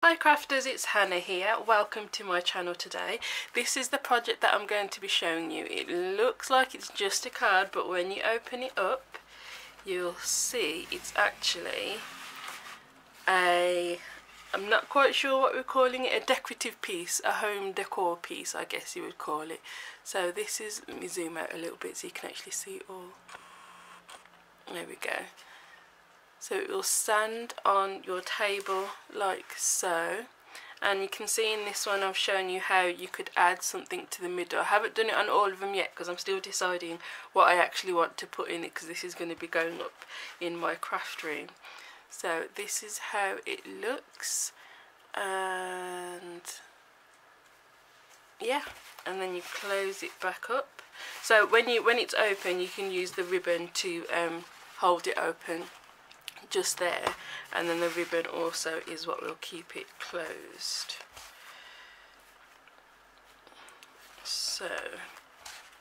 Hi crafters, it's Hannah here. Welcome to my channel today. This is the project that I'm going to be showing you. It looks like it's just a card, but when you open it up you'll see it's actually I'm not quite sure what we're calling it, a decorative piece, a home decor piece I guess you would call it. So this is, let me zoom out a little bit so you can actually see it all. There we go. So it will stand on your table like so, and you can see in this one I've shown you how you could add something to the middle. I haven't done it on all of them yet because I'm still deciding what I actually want to put in it, because this is going to be going up in my craft room. So this is how it looks, and yeah, and then you close it back up. So when it's open you can use the ribbon to hold it open just there, and then the ribbon also is what will keep it closed. So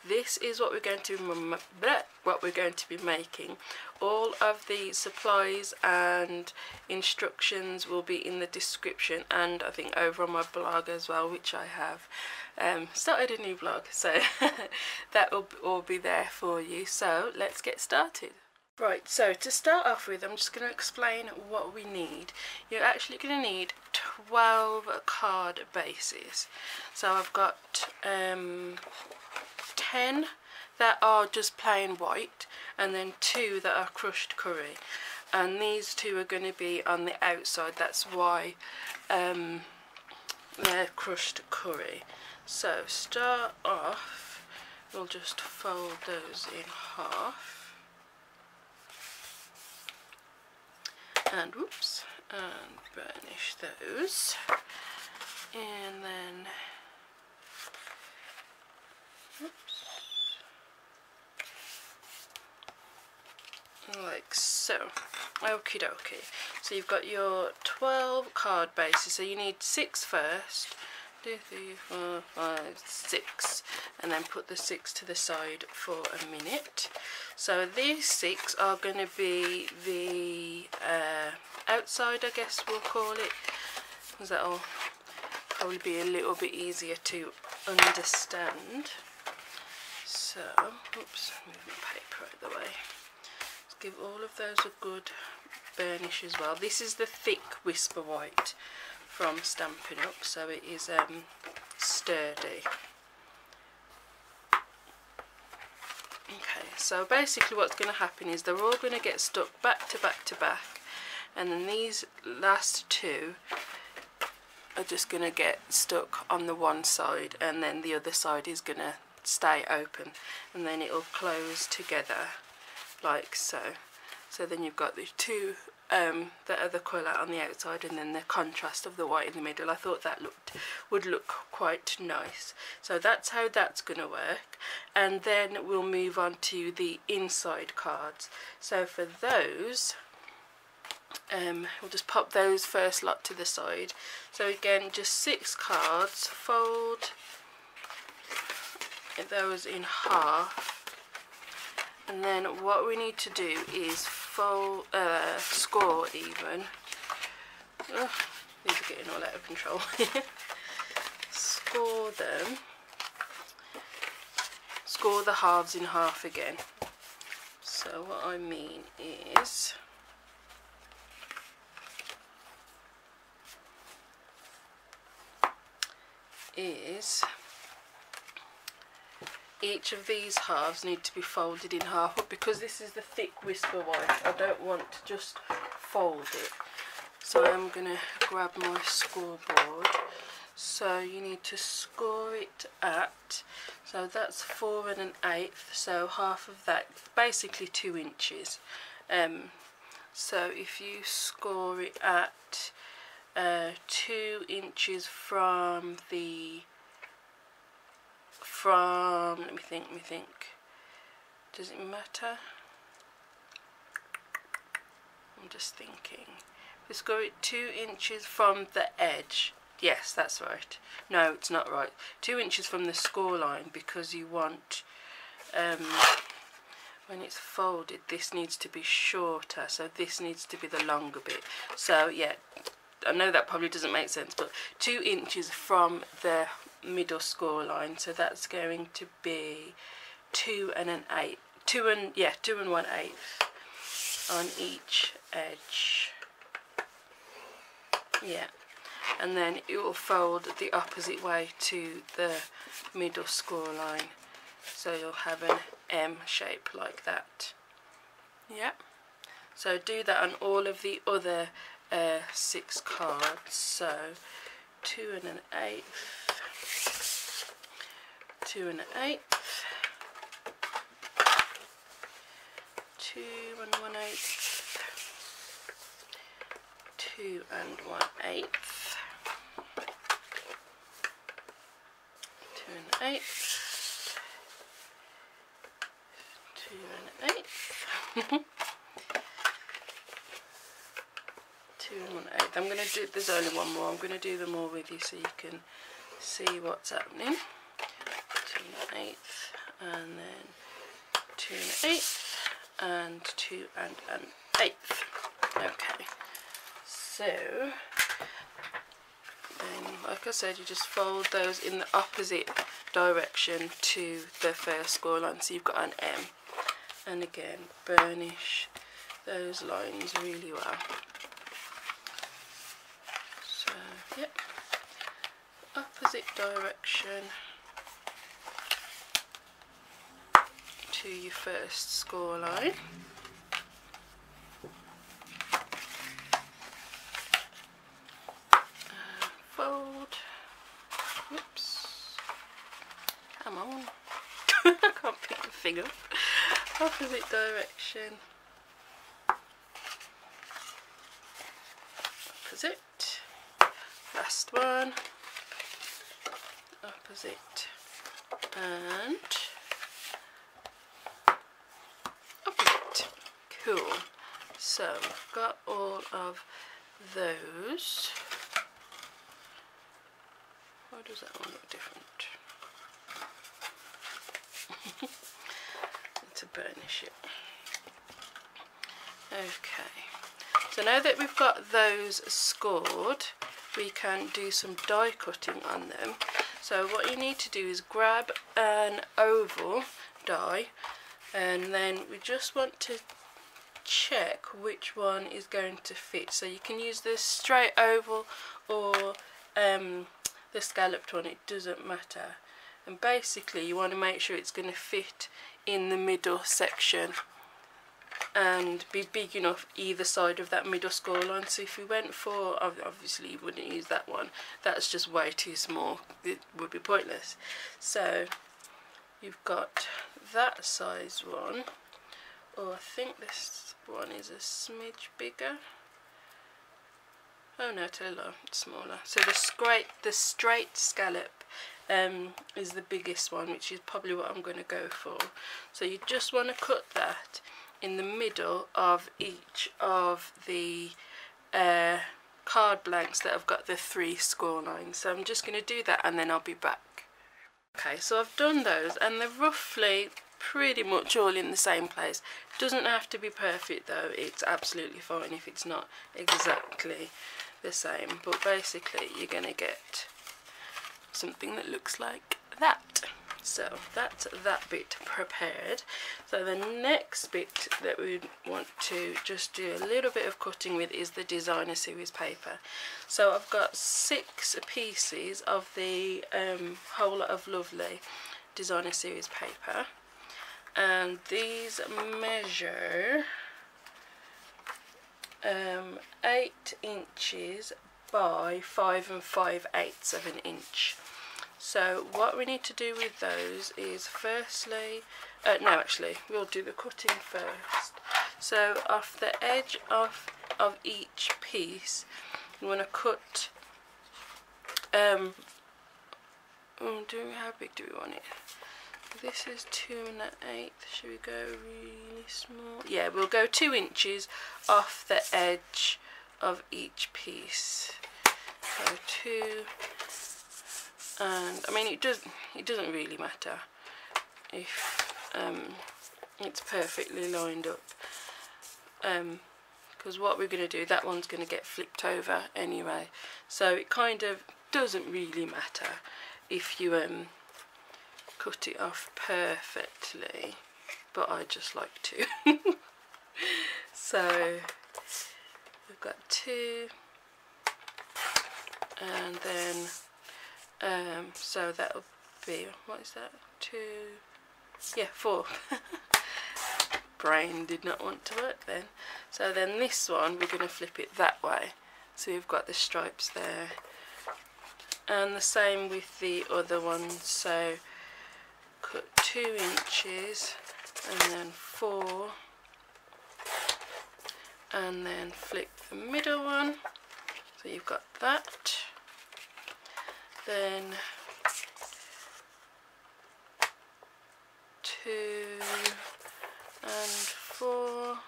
this is what we're going to be making. All of the supplies and instructions will be in the description, and I think over on my blog as well, which I have started a new blog, so that will all be there for you. So let's get started. Right, so to start off with, I'm just going to explain what we need. You're actually going to need 12 card bases. So I've got 10 that are just plain white, and then 2 that are crushed curry. And these 2 are going to be on the outside, that's why they're crushed curry. So start off, we'll just fold those in half. And whoops, and burnish those, and then whoops, like so. Okie dokie. So you've got your 12 card bases. So you need 6 first. 2, 3, 4, 5, 6, and then put the 6 to the side for a minute. So these 6 are going to be the outside, I guess we'll call it, because that'll probably be a little bit easier to understand. So, oops, move my paper out of the way. Let's give all of those a good burnish as well. This is the thick Whisper White from Stampin' Up, so it is sturdy. Okay, so basically what's going to happen is they're all going to get stuck back to back to back, and then these last 2 are just going to get stuck on the one side, and then the other side is going to stay open, and then it'll close together like so. So then you've got the 2 the other colour on the outside, and then the contrast of the white in the middle. I thought that would look quite nice. So that's how that's going to work, and then we'll move on to the inside cards. So for those, we'll just pop those first lot to the side. So again, just 6 cards, fold those in half, and then what we need to do is score even. Oh, these are getting all out of control. Score them. Score the halves in half again. So what I mean is, each of these halves need to be folded in half, but because this is the thick Whisper White, I don't want to just fold it. So I'm going to grab my scoreboard. So you need to score it at, so that's 4 1/8, so half of that, basically 2 inches. So if you score it at 2 inches from the let me think, does it matter? I'm just thinking. Let's go at 2 inches from the edge. Yes, that's right. No, it's not right. 2 inches from the score line, because you want, when it's folded, this needs to be shorter, so this needs to be the longer bit. So yeah, I know that probably doesn't make sense, but 2 inches from the middle score line, so that's going to be 2 and 1/8 on each edge. Yeah, and then it will fold the opposite way to the middle score line, so you'll have an M shape like that. Yeah, so do that on all of the other 6 cards. So 2 and 1/8, 2 and 1/8, 2 and 1/8, 2 and 1/8, 2 and 1/8, 2 and 1/8, 2 and 1/8. I'm going to do, there's only one more, I'm going to do them all with you so you can see what's happening. 2 and 1/8, and then 2 and 1/8, and 2 and 1/8. Okay, so then, like I said, you just fold those in the opposite direction to the first score line, so you've got an M. And again, burnish those lines really well. So, yep, opposite direction to your first score line. Fold. Whoops. Come on. I can't pick the thing up. Opposite direction. Opposite. Last one. Opposite. And opposite. Cool. So I've got all of those. Why does that one look different? To burnish it. Okay, so now that we've got those scored, we can do some die cutting on them. So what you need to do is grab an oval die, and then we just want to check which one is going to fit. So you can use the straight oval or the scalloped one, it doesn't matter. And basically you want to make sure it's going to fit in the middle section and be big enough either side of that middle score line. So if you went for, obviously you wouldn't use that one, that's just way too small, it would be pointless. So you've got that size one, or I think this one is a smidge bigger. Oh no, tell a lie, it's smaller. So the straight scallop is the biggest one, which is probably what I'm going to go for. So you just want to cut that in the middle of each of the card blanks that have got the 3 score lines. So I'm just going to do that and then I'll be back. Okay, so I've done those and they're roughly pretty much all in the same place. Doesn't have to be perfect though, it's absolutely fine if it's not exactly the same, but basically you're going to get something that looks like that. So that's that bit prepared. So the next bit that we want to just do a little bit of cutting with is the designer series paper. So I've got 6 pieces of the Whole Lot of Lovely designer series paper, and these measure 8 inches by 5 5/8 of an inch. So what we need to do with those is firstly, no actually, we'll do the cutting first. So off the edge of each piece, you want to cut, how big do we want it? This is 2 1/8, should we go really small? Yeah, we'll go 2 inches off the edge of each piece. So 2, and I mean it doesn't really matter if it's perfectly lined up, because what we're going to do, that one's going to get flipped over anyway, so it kind of doesn't really matter if you cut it off perfectly, but I just like to. So we've got 2, and then so that'll be, what is that, 2, yeah, 4. Brain did not want to work then. So then this one, we're going to flip it that way, so we've got the stripes there, and the same with the other ones. So cut 2 inches and then 4, and then flip the middle one, so you've got that. Then 2 and 4,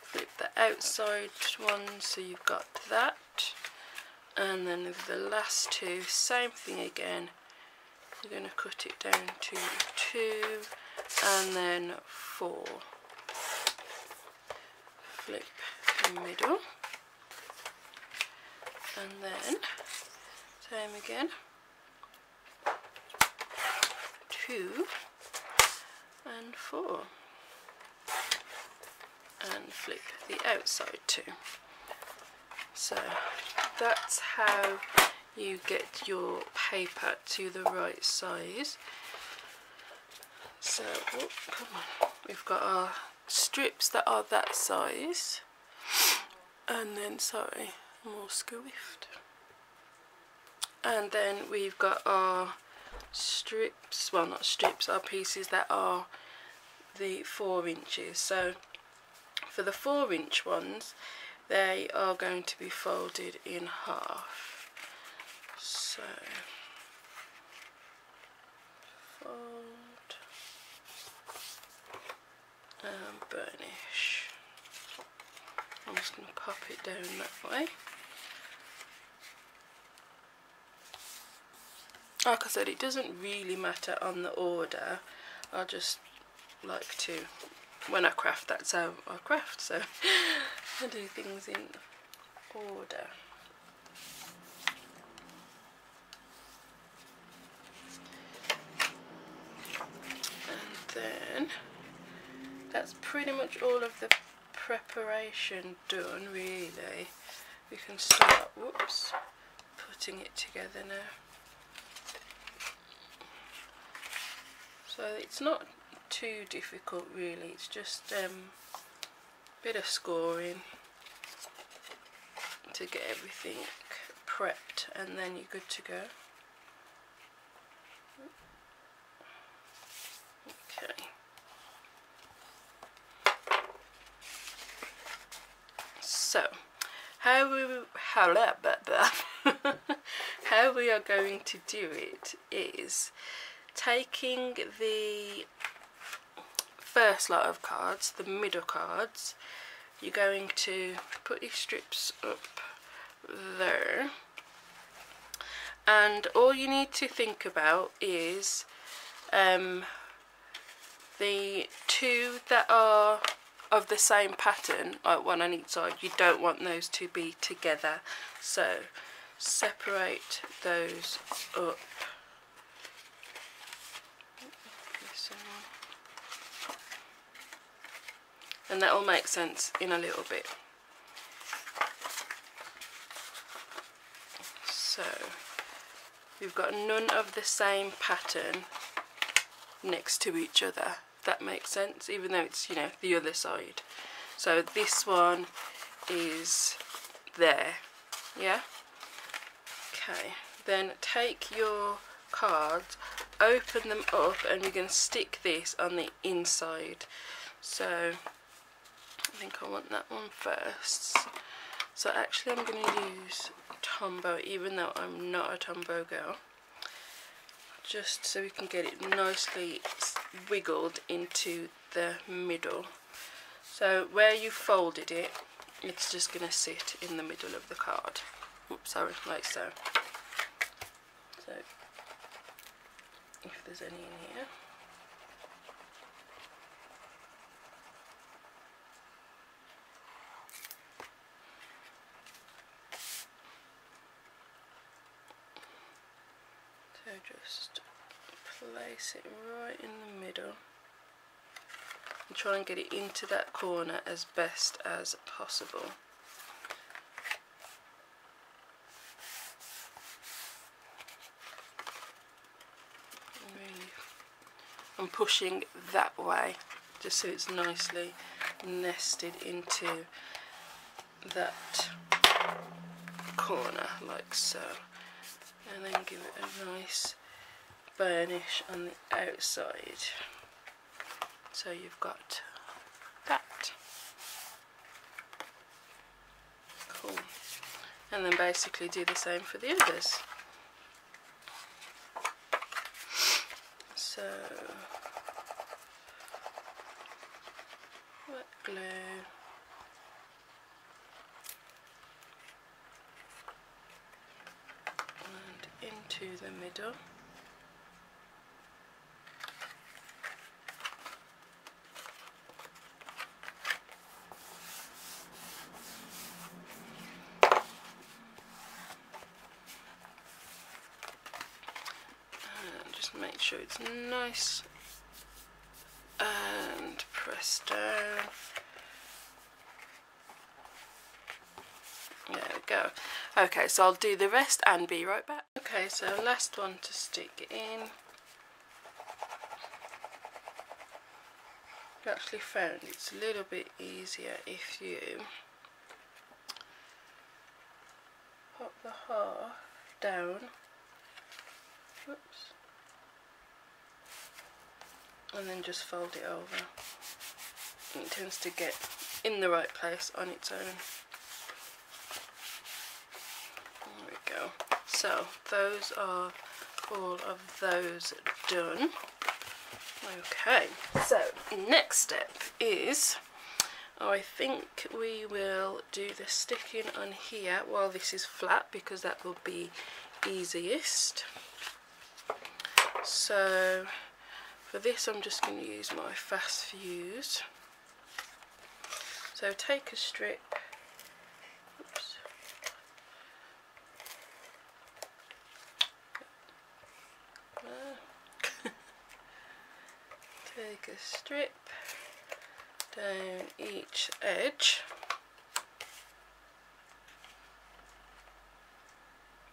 flip the outside one, so you've got that, and then with the last 2, same thing again, you're going to cut it down to 2 and then 4, flip the middle, and then same again, 2 and 4, and flip the outside too. So that's how you get your paper to the right size. So oh, come on, we've got our strips that are that size, and then sorry, I'm all squiffed, and then we've got our strips, well not strips, our pieces that are the 4 inches. So for the 4-inch ones, they are going to be folded in half. So fold and burnish. I'm just going to pop it down that way. Like I said, it doesn't really matter on the order. I just like to, when I craft, that's how I craft, so I do things in order. And then that's pretty much all of the preparation done, really. We can start, whoops, putting it together now. So it's not too difficult really, it's just a bit of scoring to get everything prepped, and then you're good to go. Okay. So how we are going to do it is taking the first lot of cards, the middle cards, you're going to put your strips up there, and all you need to think about is the 2 that are of the same pattern, like one on each side, you don't want those to be together, so separate those up. And that will make sense in a little bit. So we've got none of the same pattern next to each other, if that makes sense, even though it's, you know, the other side. So this one is there, yeah? Okay, then take your cards, open them up, and you're going to stick this on the inside. So I think I want that one first. So actually I'm going to use Tombow, even though I'm not a Tombow girl, just so we can get it nicely wiggled into the middle. So where you folded it, it's just going to sit in the middle of the card. Oops, sorry, like so. So if there's any in here. So just place it right in the middle and try and get it into that corner as best as possible. Really, I'm pushing that way just so it's nicely nested into that corner like so, and then give it a nice burnish on the outside. So you've got that. Cool. And then basically do the same for the others. So wet glue. And into the middle. Make sure it's nice and press down. There we go. Okay, so I'll do the rest and be right back. Okay, so last one to stick in. I actually found it's a little bit easier if you pop the half down. Whoops. And then just fold it over. It tends to get in the right place on its own. There we go. So those are all of those done. Okay, so next step is, I think we will do the sticking on here while this is flat because that will be easiest. So for this I'm just going to use my fast fuse. So take a strip, oops, take a strip down each edge.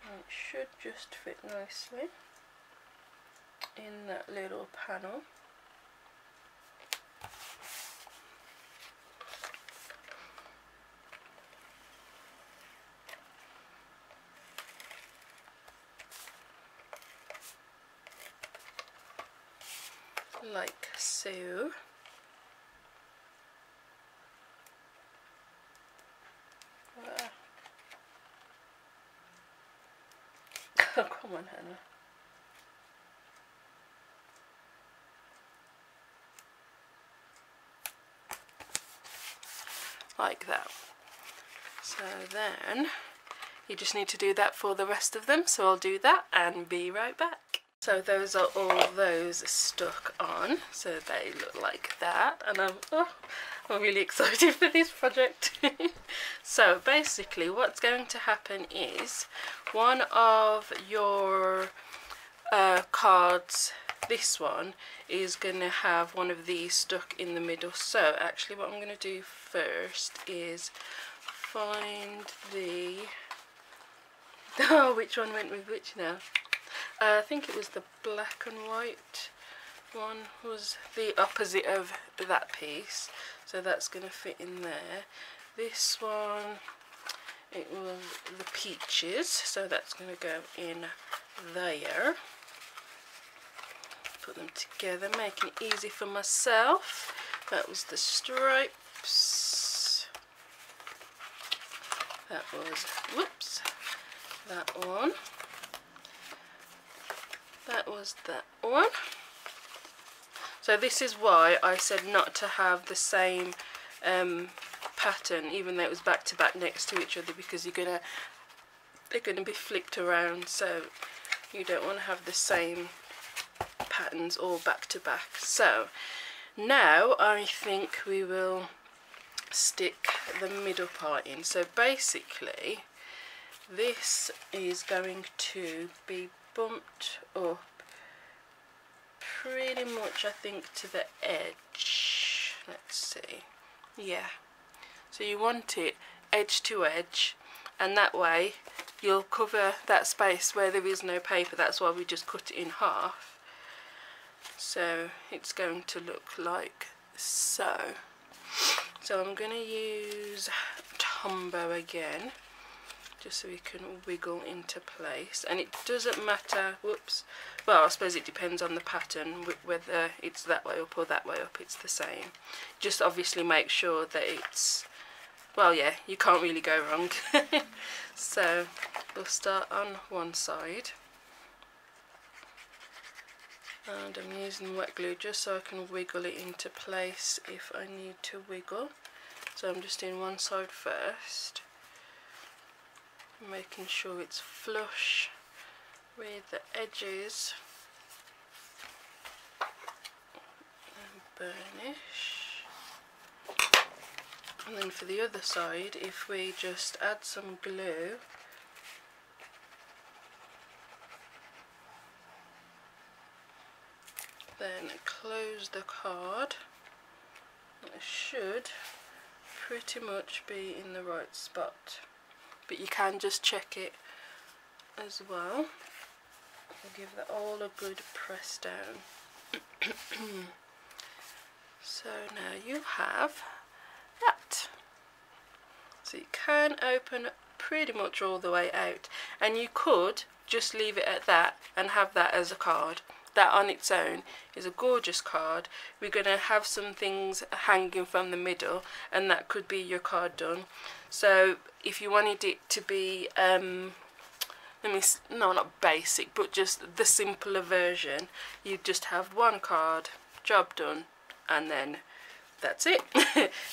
And it should just fit nicely in that little panel. Like so. Oh, come on, Hannah. Like that. So then you just need to do that for the rest of them, so I'll do that and be right back. So those are all those stuck on, so they look like that, and I'm really excited for this project. So basically what's going to happen is one of your cards, this one, is going to have one of these stuck in the middle. So actually what I'm going to do first is find the, oh, which one went with which now? I think it was the black and white one, was the opposite of that piece, so that's going to fit in there. This one, it was the peaches, so that's going to go in there. Put them together, making it easy for myself. That was the stripes. That was, whoops, that one. That was that one. So this is why I said not to have the same pattern, even though it was back to back next to each other, because they're gonna be flipped around, so you don't want to have the same patterns all back to back. So now I think we will stick the middle part in. So basically this is going to be bumped up pretty much, I think, to the edge. Let's see. Yeah, so you want it edge to edge, and that way you'll cover that space where there is no paper. That's why we just cut it in half. So it's going to look like so. So I'm going to use Tombow again, just so we can wiggle into place. And it doesn't matter, whoops, well, I suppose it depends on the pattern, whether it's that way up or that way up, it's the same. Just obviously make sure that it's, well, yeah, you can't really go wrong. So we'll start on one side. And I'm using wet glue just so I can wiggle it into place if I need to wiggle. So I'm just doing one side first, making sure it's flush with the edges, and burnish. And then for the other side, if we just add some glue, then close the card, it should pretty much be in the right spot, but you can just check it as well. I'll give that all a good press down. So now you have that. So you can open pretty much all the way out, and you could just leave it at that and have that as a card. That on its own is a gorgeous card. We're going to have some things hanging from the middle, and that could be your card done. So if you wanted it to be, no, not basic, but just the simpler version, you just have one card, job done, and then that's it.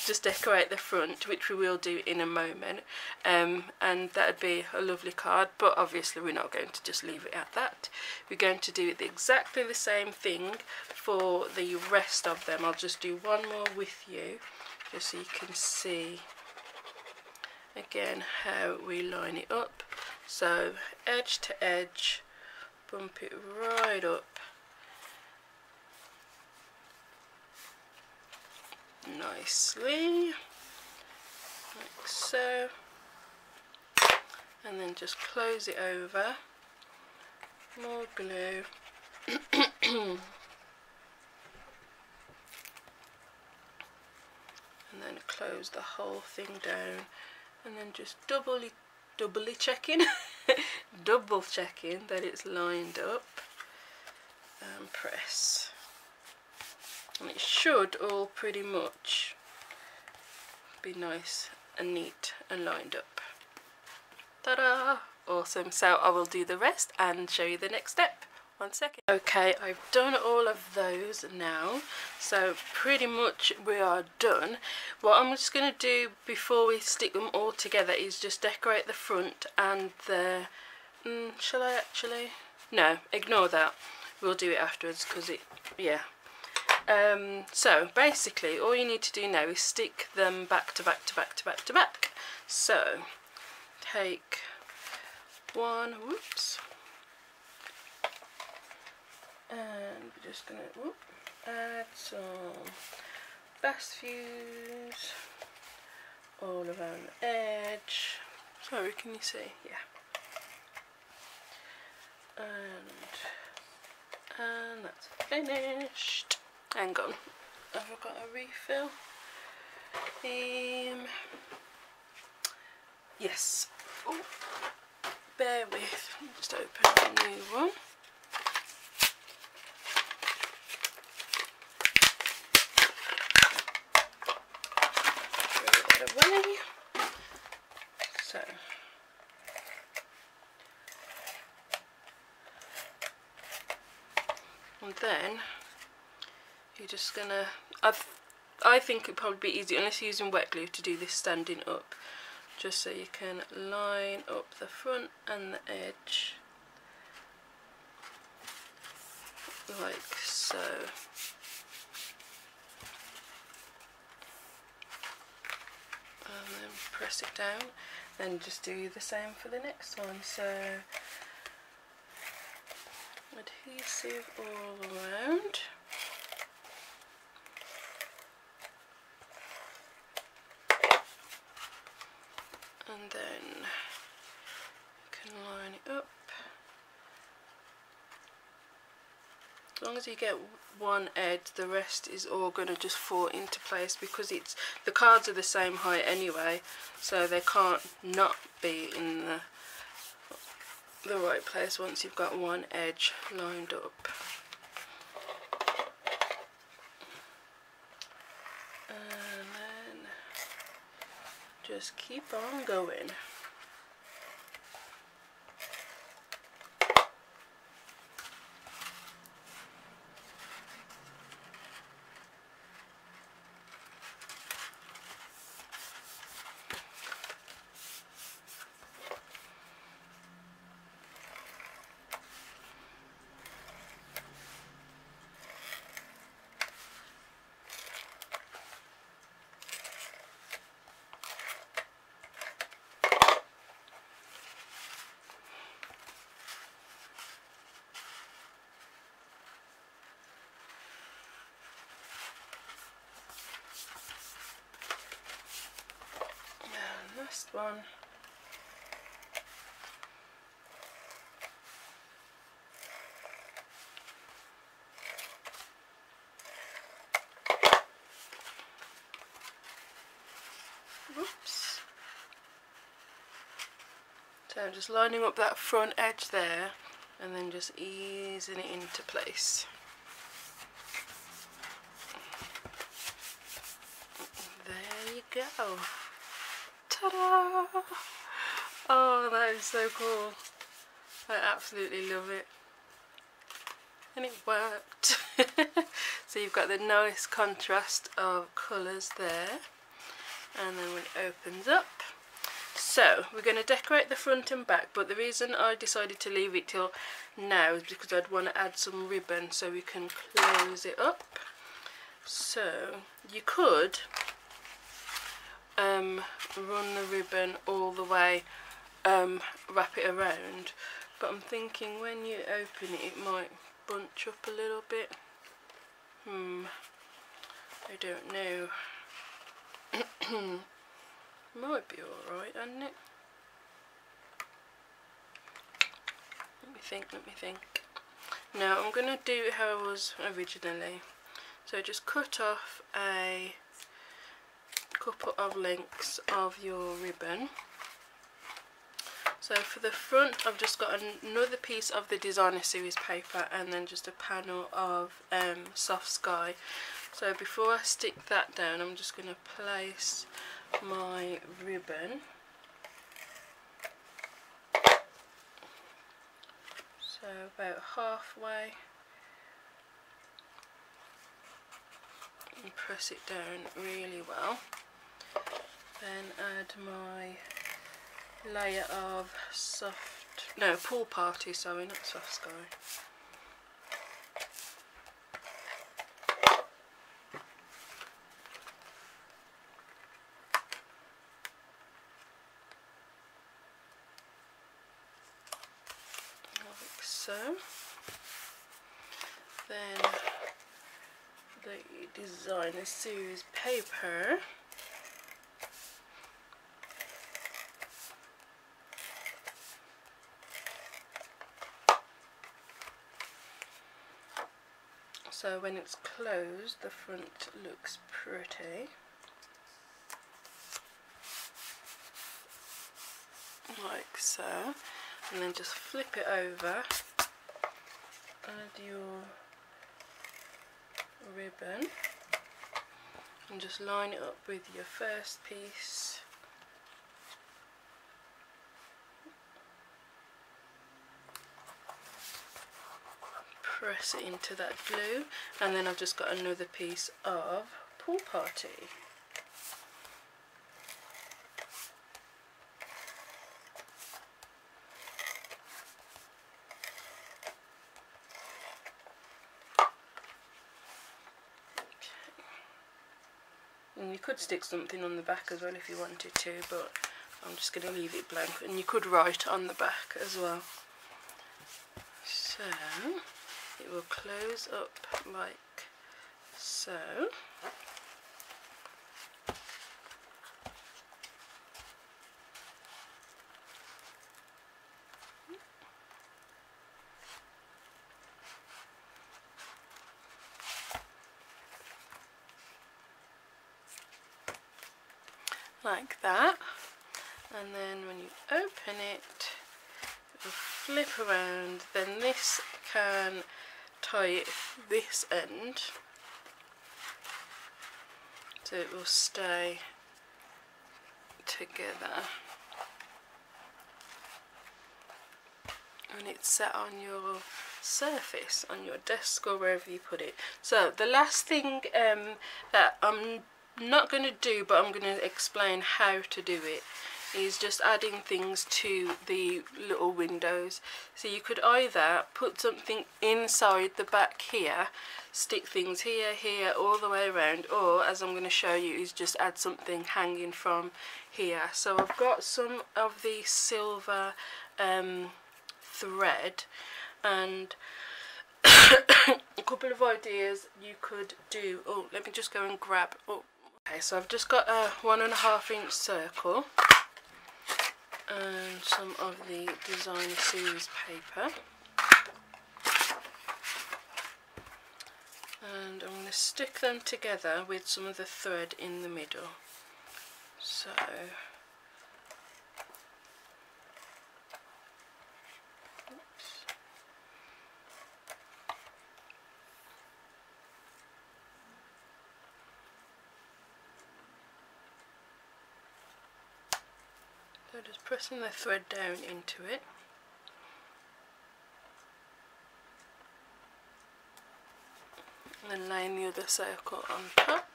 Just decorate the front, which we will do in a moment, and that'd be a lovely card. But obviously we're not going to just leave it at that. We're going to do exactly the same thing for the rest of them. I'll just do one more with you, just so you can see again how we line it up. So edge to edge, bump it right up nicely, like so, and then just close it over, more glue, and then close the whole thing down, and then just double checking double checking that it's lined up, and press. And it should all pretty much be nice and neat and lined up. Ta-da! Awesome. So I will do the rest and show you the next step. 1 second. Okay, I've done all of those now, so pretty much we are done. What I'm just going to do before we stick them all together is just decorate the front and the... shall I actually? No, ignore that. We'll do it afterwards because it... yeah. So basically all you need to do now is stick them back to back to back to back to back. So take one, whoops, and we're just going to add some bass fuse all around the edge. Sorry, can you see? Yeah. And that's finished. Hang on, have I got a refill? Yes. Oh, bear with, let me just open a new one. Throw that away. So, and then you're just gonna, I think it'd probably be easy, unless you're using wet glue, to do this standing up, just so you can line up the front and the edge like so. And then press it down, then just do the same for the next one. So adhesive all around. And then you can line it up. As long as you get one edge, the rest is all going to just fall into place, because the cards are the same height anyway, so they can't not be in the right place once you've got one edge lined up. And then just keep on going. Last one. Whoops. So I'm just lining up that front edge there and then just easing it into place. There you go. Ta-da! Oh, that is so cool. I absolutely love it. And it worked. So you've got the nice contrast of colours there. And then when it opens up. So we're going to decorate the front and back, but the reason I decided to leave it till now is because I'd want to add some ribbon so we can close it up. So you could run the ribbon all the way, wrap it around, but I'm thinking when you open it, it might bunch up a little bit. I don't know. Might be alright, hadn't it? Let me think. Now I'm going to do it how it was originally. So just cut off a couple of lengths of your ribbon. So for the front, I've just got another piece of the designer series paper and then just a panel of soft sky. So before I stick that down, I'm just going to place my ribbon. So about halfway, and press it down really well. Then add my layer of pool party, sorry, not soft sky. Like so. Then the designer series paper. So when it's closed, the front looks pretty. Like so. And then just flip it over. Add your ribbon. And just line it up with your first piece. Press it into that glue, and then I've just got another piece of pool party. Okay. And you could stick something on the back as well if you wanted to, but I'm just going to leave it blank, and you could write on the back as well. So So it will close up like so. Like that, and then when you open it, it will flip around. Then this can tie it this end, so it will stay together, and it's set on your surface, on your desk or wherever you put it. So the last thing that I'm not going to do, but I'm going to explain how to do it, is just adding things to the little windows. So you could either put something inside the back here, stick things here, here, all the way around, or as I'm going to show you, is just add something hanging from here. So I've got some of the silver thread and a couple of ideas you could do. Oh, let me just go and grab. Oh, okay, so I've just got a 1.5 inch circle and some of the designer series paper, and I'm going to stick them together with some of the thread in the middle. So just pressing the thread down into it, and then laying the other circle on top.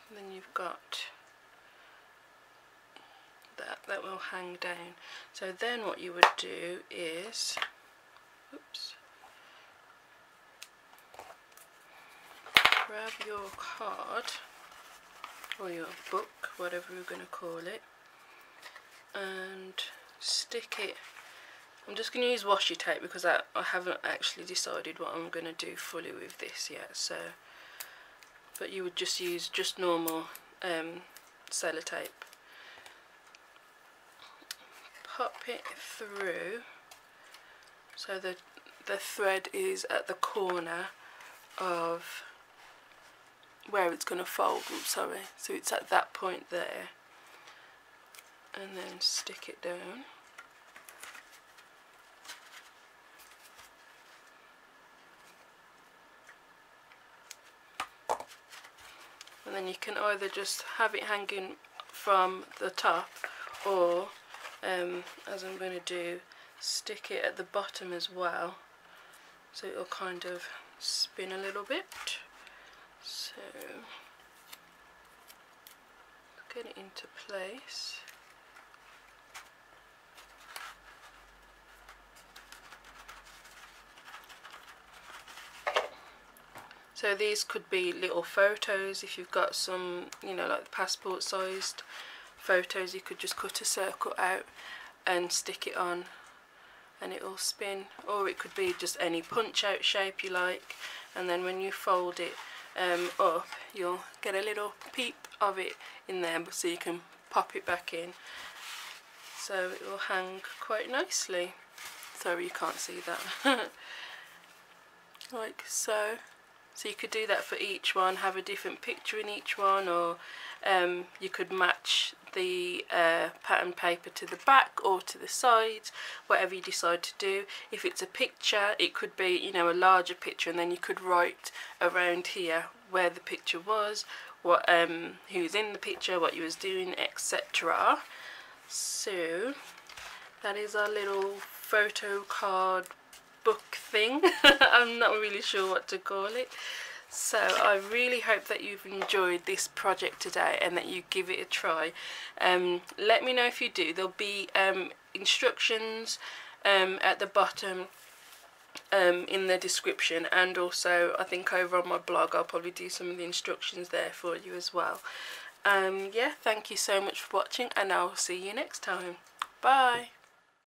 And then you've got that will hang down. So then what you would do is, oops, grab your card or your book, whatever you're going to call it, and stick it. I'm just going to use washi tape because I haven't actually decided what I'm going to do fully with this yet. So, but you would just use just normal sellotape. Pop it through so the thread is at the corner of where it's going to fold. Oops, sorry. So it's at that point there, and then stick it down. And then you can either just have it hanging from the top, or as I'm going to do, stick it at the bottom as well, so it'll kind of spin a little bit. So get it into place. So these could be little photos. If you've got some, you know, like passport sized photos, you could just cut a circle out and stick it on and it will spin. Or it could be just any punch out shape you like, and then when you fold it up, you'll get a little peep of it in there, so you can pop it back in. So it will hang quite nicely. Sorry you can't see that. Like so. So you could do that for each one, have a different picture in each one, or you could match the pattern paper to the back or to the sides, whatever you decide to do. If it's a picture, it could be, you know, a larger picture, and then you could write around here where the picture was, what who's in the picture, what you was doing, etc. So that is our little photo card book thing. I'm not really sure what to call it. So I really hope that you've enjoyed this project today and that you give it a try. Let me know if you do. There'll be instructions at the bottom in the description, and also I think over on my blog I'll probably do some of the instructions there for you as well. Yeah, thank you so much for watching, and I'll see you next time. Bye.